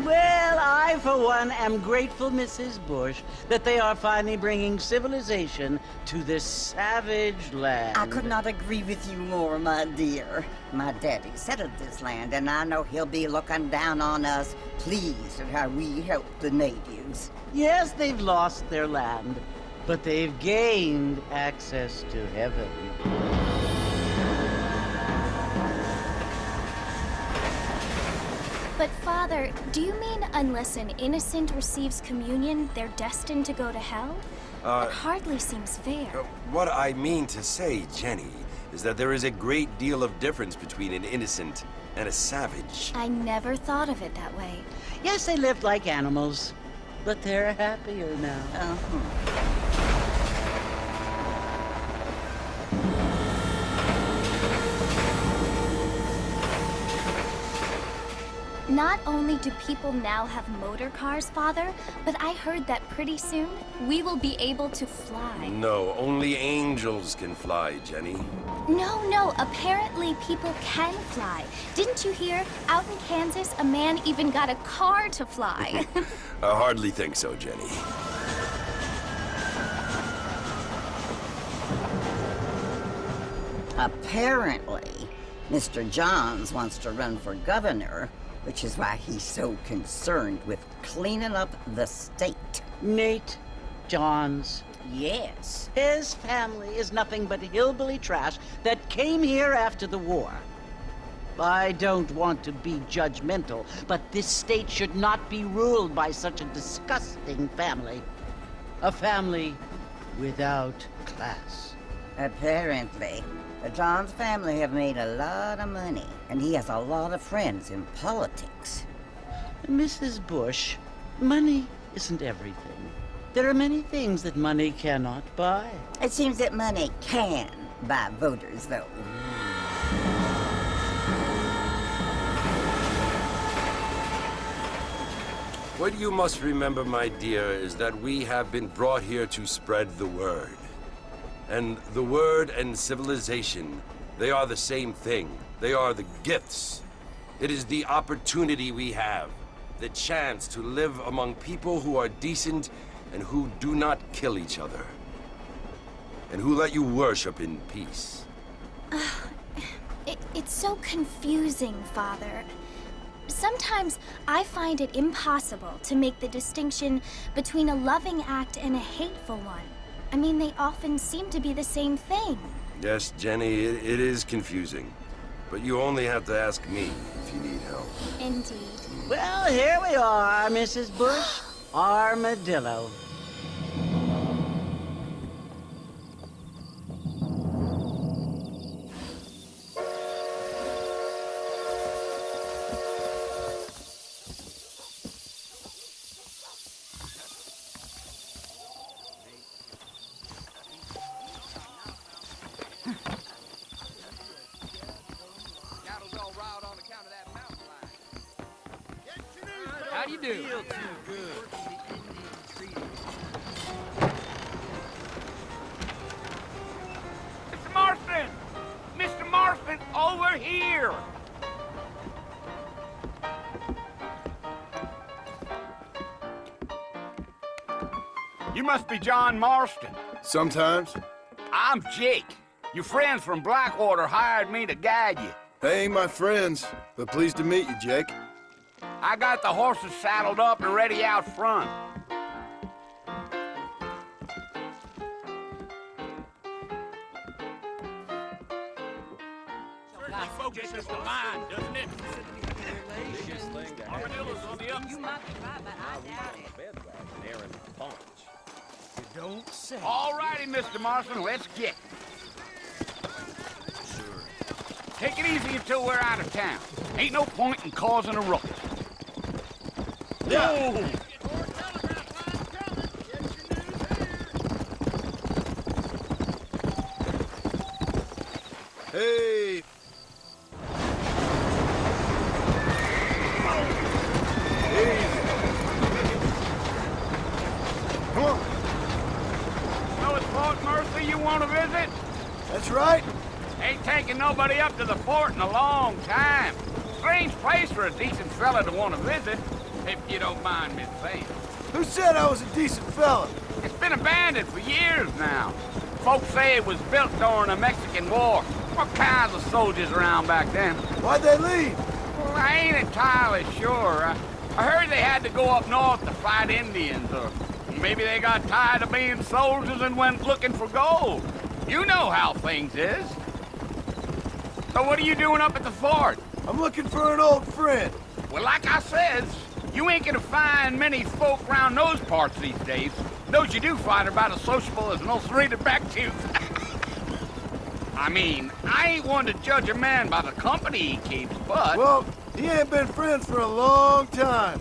Well, I, for one, am grateful, Mrs. Bush, that they are finally bringing civilization to this savage land. I could not agree with you more, my dear. My daddy settled this land, and I know he'll be looking down on us, pleased at how we help the natives. Yes, they've lost their land, but they've gained access to heaven. But Father, do you mean unless an innocent receives communion, they're destined to go to hell? That hardly seems fair. What I mean to say, Jenny, is that there is a great deal of difference between an innocent and a savage. I never thought of it that way. Yes, they lived like animals, but they're happier now. Not only do people now have motor cars, Father, but I heard that pretty soon we will be able to fly. No, only angels can fly, Jenny. No, apparently people can fly. Didn't you hear? Out in Kansas, a man even got a car to fly. I hardly think so, Jenny. Apparently, Mr. Johns wants to run for governor, which is why he's so concerned with cleaning up the state. Nate Johns. Yes. His family is nothing but hillbilly trash that came here after the war. I don't want to be judgmental, but this state should not be ruled by such a disgusting family. A family without class. Apparently. The Johns family have made a lot of money, and he has a lot of friends in politics. Mrs. Bush, money isn't everything. There are many things that money cannot buy. It seems that money can buy voters, though. What you must remember, my dear, is that we have been brought here to spread the word. And the word and civilization, they are the same thing. They are the gifts. It is the opportunity we have, the chance to live among people who are decent and who do not kill each other, and who let you worship in peace. It's so confusing, Father. Sometimes I find it impossible to make the distinction between a loving act and a hateful one. I mean, they often seem to be the same thing. Yes, Jenny, it is confusing. But you only have to ask me if you need help. Indeed. Well, here we are, Mrs. Bush. Armadillo. How do you do? Feel too good. Mr. Marston! Mr. Marston, over here! You must be John Marston. Sometimes. I'm Jake. Your friends from Blackwater hired me to guide you. They ain't my friends, but pleased to meet you, Jake. I got the horses saddled up and ready out front. Focuses the line, doesn't it? Armadillo's on the up. You might be right, but I doubt it. You don't say. All righty, Mr. Marston, let's get. Take it easy until we're out of town. Ain't no point in causing a ruckus. Yeah. Hey. Come on. So it's Fort Mercy you want to visit? That's right. Ain't taking nobody up to the fort in a long time. Strange place for a decent fella to want to visit. if you don't mind me saying. Who said I was a decent fella? It's been abandoned for years now. Folks say it was built during the Mexican War. What kinds of soldiers around back then? Why'd they leave? Well, I ain't entirely sure. I heard they had to go up north to fight Indians, or maybe they got tired of being soldiers and went looking for gold. You know how things is. So what are you doing up at the fort? I'm looking for an old friend. Well, like I says, you ain't gonna find many folk around those parts these days. Those you do find are about as sociable as an ulcerated back tooth. I mean, I ain't one to judge a man by the company he keeps, but... Well, he ain't been friends for a long time.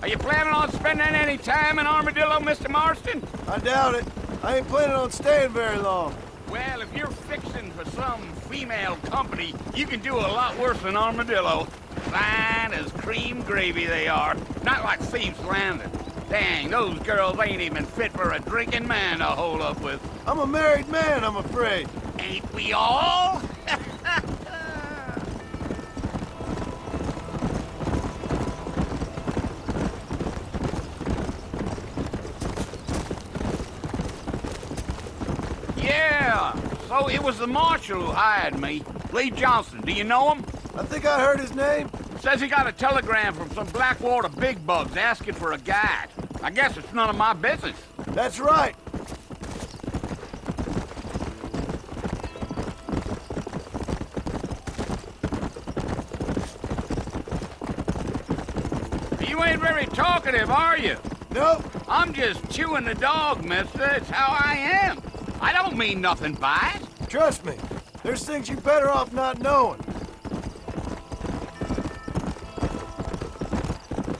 Are you planning on spending any time in Armadillo, Mr. Marston? I doubt it. I ain't planning on staying very long. Well, if you're fixing for some female company, you can do a lot worse than Armadillo. Fine as cream gravy they are. Not like Thieves Landing. Dang, those girls ain't even fit for a drinking man to hold up with. I'm a married man, I'm afraid. Ain't we all? Yeah, so it was the marshal who hired me. Lee Johnson, do you know him? I think I heard his name. Says he got a telegram from some Blackwater big bugs asking for a guide. I guess it's none of my business. That's right. You ain't very talkative, are you? Nope. I'm just chewing the dog, mister. It's how I am. I don't mean nothing by it. Trust me. There's things you're better off not knowing.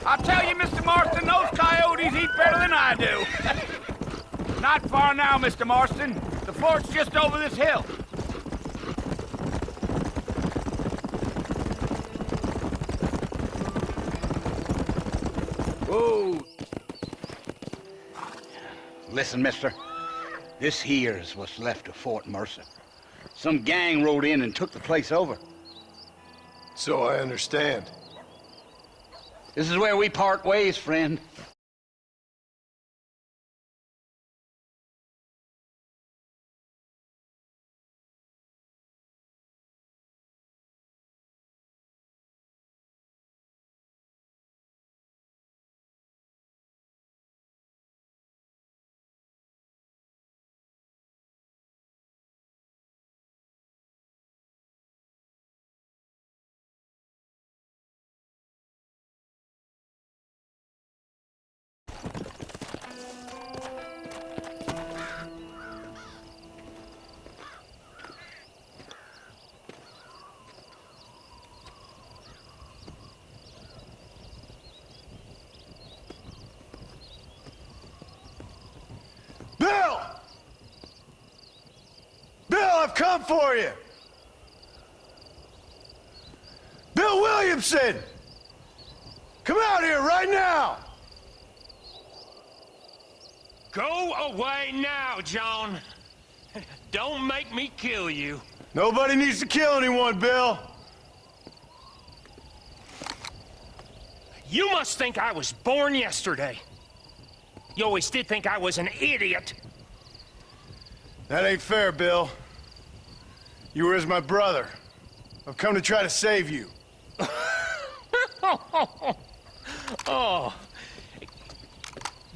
I'll tell you, Mr. Marston, those coyotes eat better than I do. Not far now, Mr. Marston. The fort's just over this hill. Whoa. Listen, mister. This here's what's left of Fort Mercer. Some gang rode in and took the place over. So I understand. This is where we part ways, friend. Bill! Bill, I've come for you! Bill Williamson! Come out here right now! Go away now, John. Don't make me kill you. Nobody needs to kill anyone, Bill. You must think I was born yesterday. You always did think I was an idiot. That ain't fair, Bill. You were as my brother. I've come to try to save you. Oh.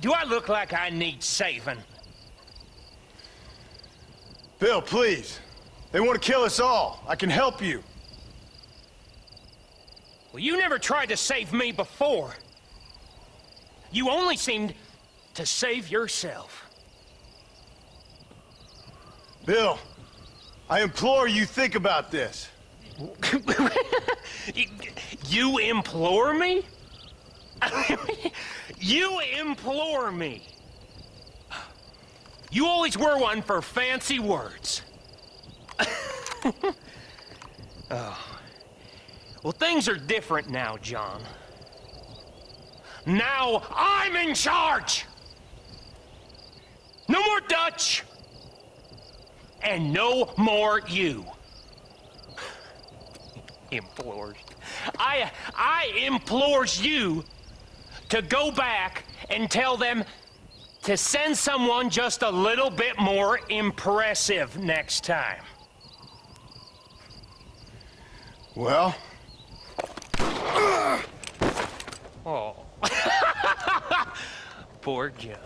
Do I look like I need saving? Bill, please. They want to kill us all. I can help you. Well, you never tried to save me before. You only seemed to save yourself. Bill, I implore you think about this. You implore me? You implore me? You always were one for fancy words. Oh. Well, things are different now, John. Now I'm in charge! No more Dutch! and no more you. Implores. I implores you to go back and tell them to send someone just a little bit more impressive next time. Well? Oh. Poor John.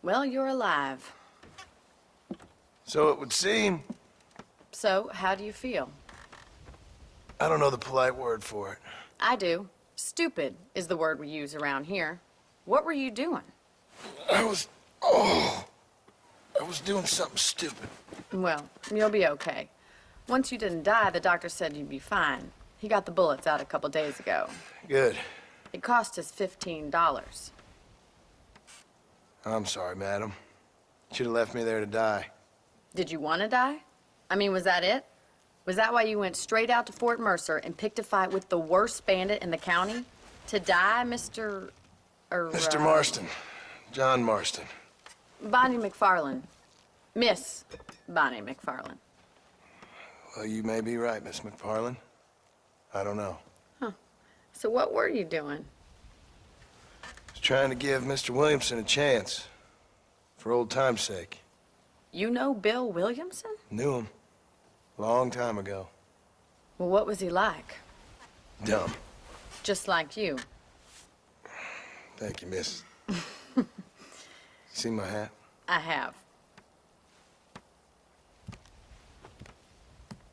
Well, you're alive. So it would seem. So, how do you feel? I don't know the polite word for it. I do. Stupid is the word we use around here. What were you doing? I was doing something stupid. Well, you'll be okay. Once you didn't die, the doctor said you'd be fine. He got the bullets out a couple days ago. Good. It cost us $15. I'm sorry, madam. Should have left me there to die. Did you want to die? I mean, was that it? Was that why you went straight out to Fort Mercer and picked a fight with the worst bandit in the county? To die, Mr. Mr. Marston. John Marston. Bonnie McFarland. Miss Bonnie McFarland. Well, you may be right, Miss McFarland. I don't know. So what were you doing? I was trying to give Mr. Williamson a chance. For old time's sake. You know Bill Williamson? Knew him. Long time ago. Well, what was he like? Dumb. Just like you. Thank you, miss. See my hat? I have.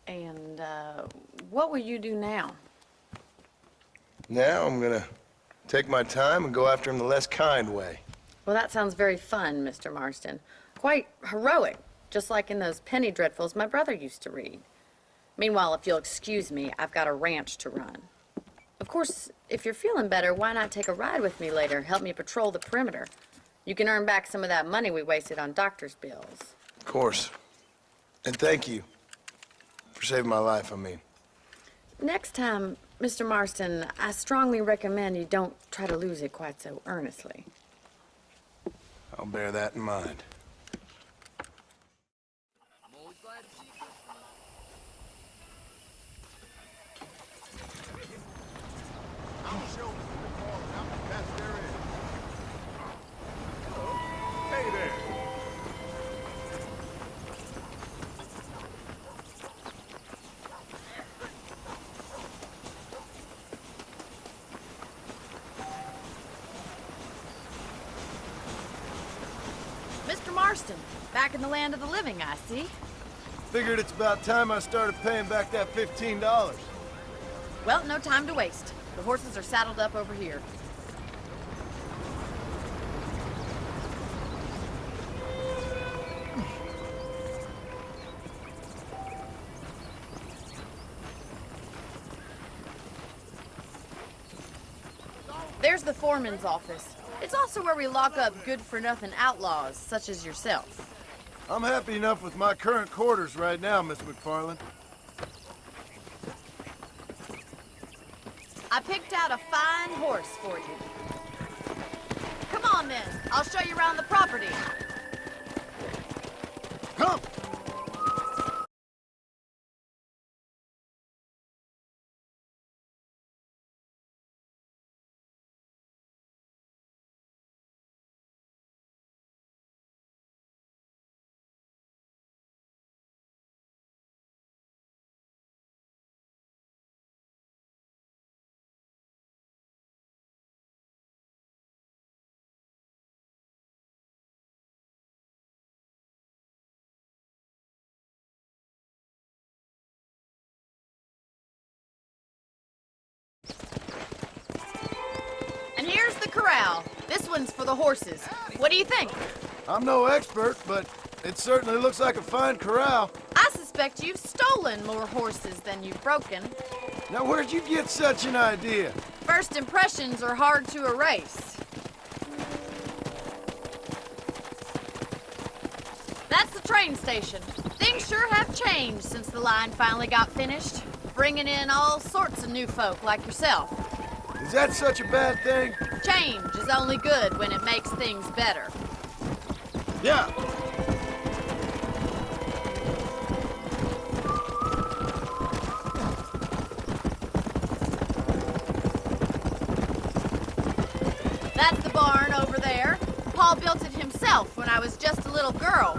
And, what will you do now? Now I'm gonna take my time and go after him the less kind way. Well, that sounds very fun, Mr. Marston. Quite heroic, just like in those penny dreadfuls my brother used to read. Meanwhile, if you'll excuse me, I've got a ranch to run. Of course, if you're feeling better, why not take a ride with me later? Help me patrol the perimeter. You can earn back some of that money we wasted on doctor's bills. Of course. And thank you. For saving my life, I mean. Next time, Mr. Marston, I strongly recommend you don't try to lose it quite so earnestly. I'll bear that in mind. Hey there. Mr. Marston, back in the land of the living, I see. Figured it's about time I started paying back that $15. Well, no time to waste. The horses are saddled up over here. There's the foreman's office. It's also where we lock up good-for-nothing outlaws, such as yourself. I'm happy enough with my current quarters right now, Miss McFarland. I picked out a fine horse for you. Come on, then. I'll show you around the property. Come! corral. This one's for the horses. What do you think? I'm no expert, but it certainly looks like a fine corral. I suspect you've stolen more horses than you've broken. Now, where'd you get such an idea? First impressions are hard to erase. That's the train station. Things sure have changed since the line finally got finished, bringing in all sorts of new folk like yourself. Is that such a bad thing? Change is only good when it makes things better. Yeah. That's the barn over there. Paul built it himself when I was just a little girl.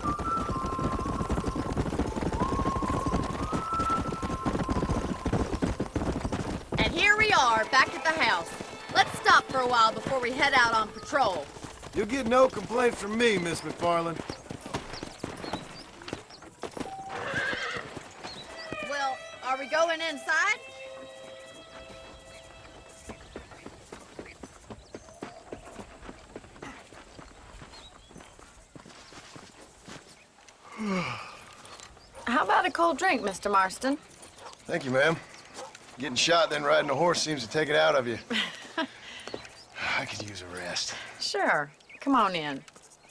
And here we are, back at the house. Let's stop for a while before we head out on patrol. You'll get no complaints from me, Miss McFarland. Well, are we going inside? How about a cold drink, Mr. Marston? Thank you, ma'am. Getting shot, then riding a horse seems to take it out of you. I could use a rest. Sure. Come on in.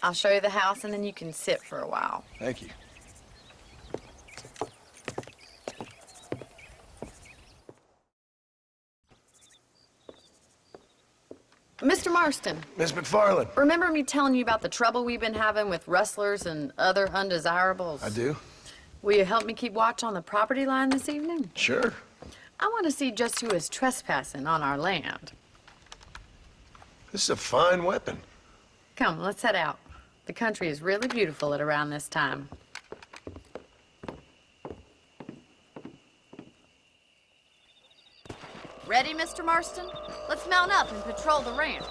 I'll show you the house, and then you can sit for a while. Thank you. Mr. Marston, Miss McFarland. remember me telling you about the trouble we've been having with rustlers and other undesirables? I do? Will you help me keep watch on the property line this evening? Sure. I want to see just who is trespassing on our land. This is a fine weapon. Come, let's head out. The country is really beautiful at around this time. Ready, Mr. Marston? Let's mount up and patrol the ranch.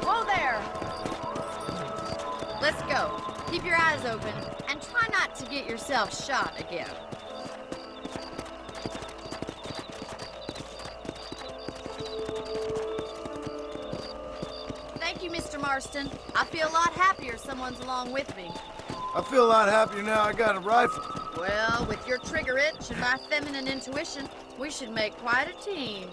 Whoa there! Let's go. Keep your eyes open and try not to get yourself shot again. Thank you, Mr. Marston. I feel a lot happier someone's along with me. I feel a lot happier now I got a rifle. Well, with your trigger itch and my feminine intuition, we should make quite a team.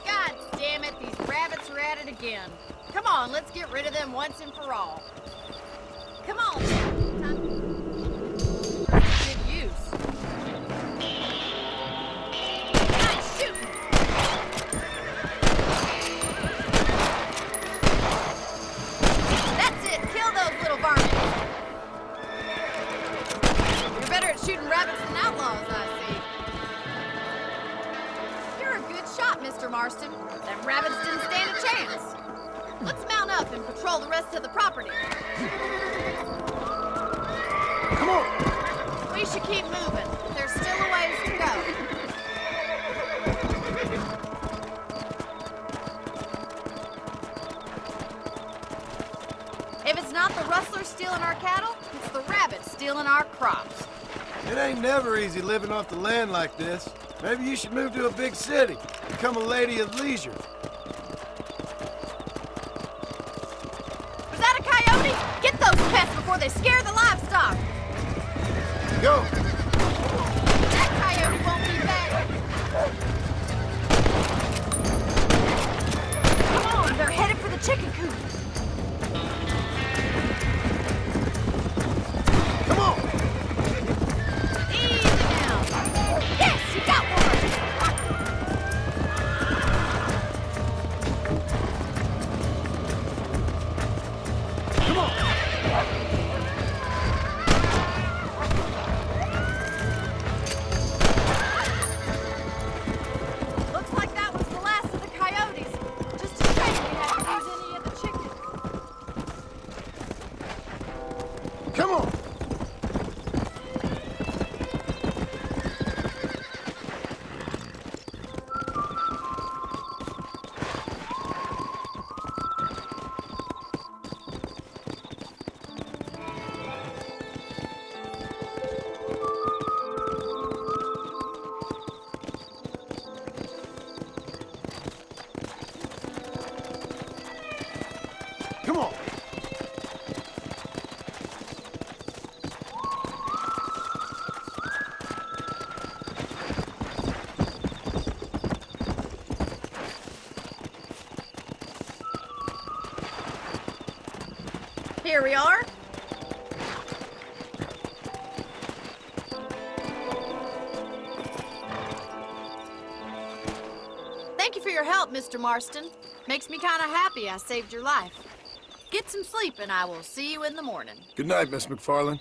God damn it, these rabbits are at it again. Come on, let's get rid of them once and for all. Come on. Good use. Nice shooting. That's it. Kill those little varmints. You're better at shooting rabbits than outlaws, I see. You're a good shot, Mr. Marston. Them rabbits didn't stand a chance. Let's mount up and patrol the rest of the property. Come on! We should keep moving. There's still a ways to go. If it's not the rustlers stealing our cattle, it's the rabbits stealing our crops. It ain't never easy living off the land like this. Maybe you should move to a big city. Become a lady of leisure. Was that a coyote? Get those pests before they scare the livestock. Go! That coyote won't be back. Come on, they're headed for the chicken coop. Come on! Easy now. Yes, you got one. Come on! Here we are. Thank you for your help, Mr. Marston. Makes me kind of happy I saved your life. Get some sleep, and I will see you in the morning. Good night, Miss McFarland.